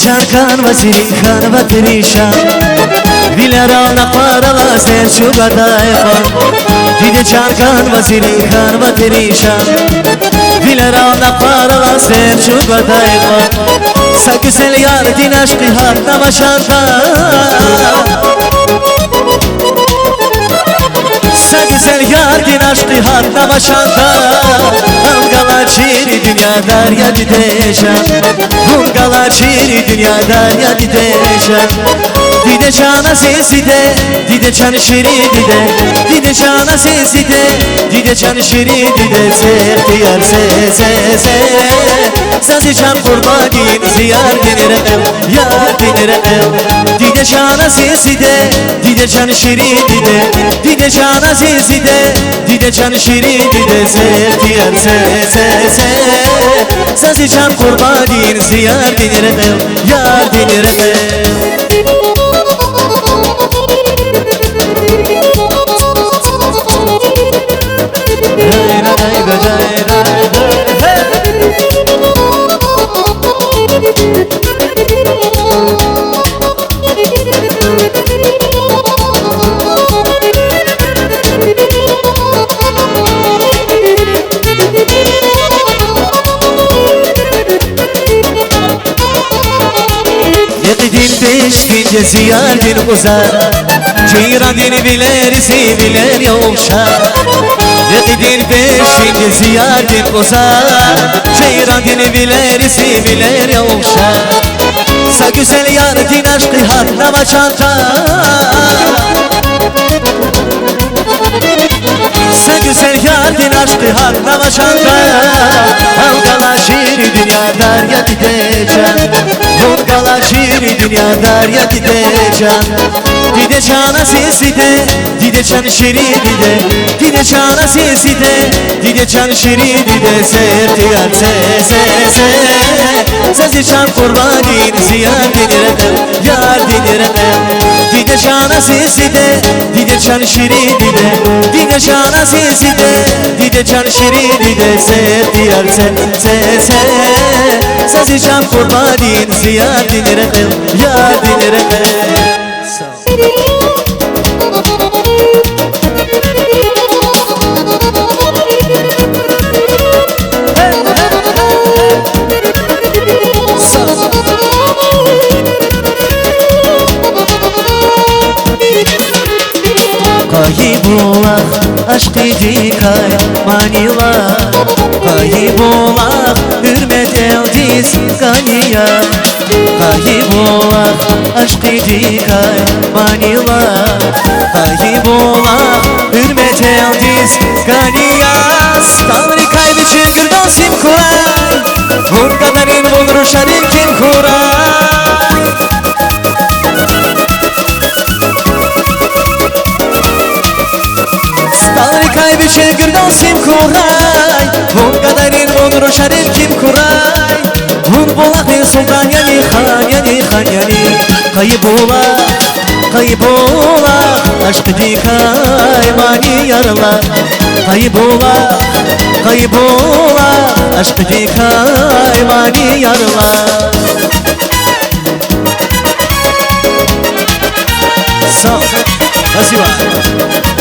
çarkan vazirikan vatirişan Vilerana parala serçuga daifan Dide çarkan vazirikan vatirişan Vilerana parala serçuga daifan Sa güzel yar din aşkı hatta maşanda Sa güzel yar din aşkı hatta maşanda Hamgalar şiiri dünya derya dideşan Hamgalar şiiri dünya derya dideşan Dide çana sesi de, dide çan şiiri dide Dide çana sesi de, dide çan şiiri dide Sehtiyar se se se Sesi çan kurbanın ziyar dinire ev Yar dinire ev Dide çana sesi de, dide çan şiiri dide Dide çana sesi de, dide çan şiiri dide Sehtiyar se se se Sesi çan kurbanın ziyar dinire ev Yar dinire ev Peşkince ziyaretin uzar Ceyran dini bilerisi biler yokşar Yakidin peşkince ziyaretin uzar Ceyran dini bilerisi biler yokşar Sa güzel yar din aşkı hatta maçanta Sa güzel yar din aşkı hatta maçanta Hamgalar şiiri dünya derya gideceğim Hamgalar şiiri dünya derya gideceğim Dide çana sesi de, dide çan şiiri dide Dide çana sesi de, dide çan şiiri dide Sehtiyar se se se Sesi çan kurbanın ziyar dinire ev Yar dinire ev Dide çana sesi de, dide çan şiiri dide Dide çana sesi de, dide çan şiiri dide Sehtiyar se se se Sesi çan kurbanın ziyar dinire ev Yar dinire ev Kaybolak aşk idikay manila Kaybolak hürmet eldiz ganiya Kaybolak aşk idikay manila Kaybolak hürmet eldiz ganiya Stavri kaybıcı gırdosim kuray Vur kadarın bulur şarin kim kuray Kaybıcı gırdosim kuray Vur kadarın bulur şarin kim kuray Vur bolakın sultan yani han yani han yani Kaybolak Kaybolak aşkı dikay mani yarala Kaybolak Kaybolak aşkı dikay mani yarala Sağ ol. Спасибо.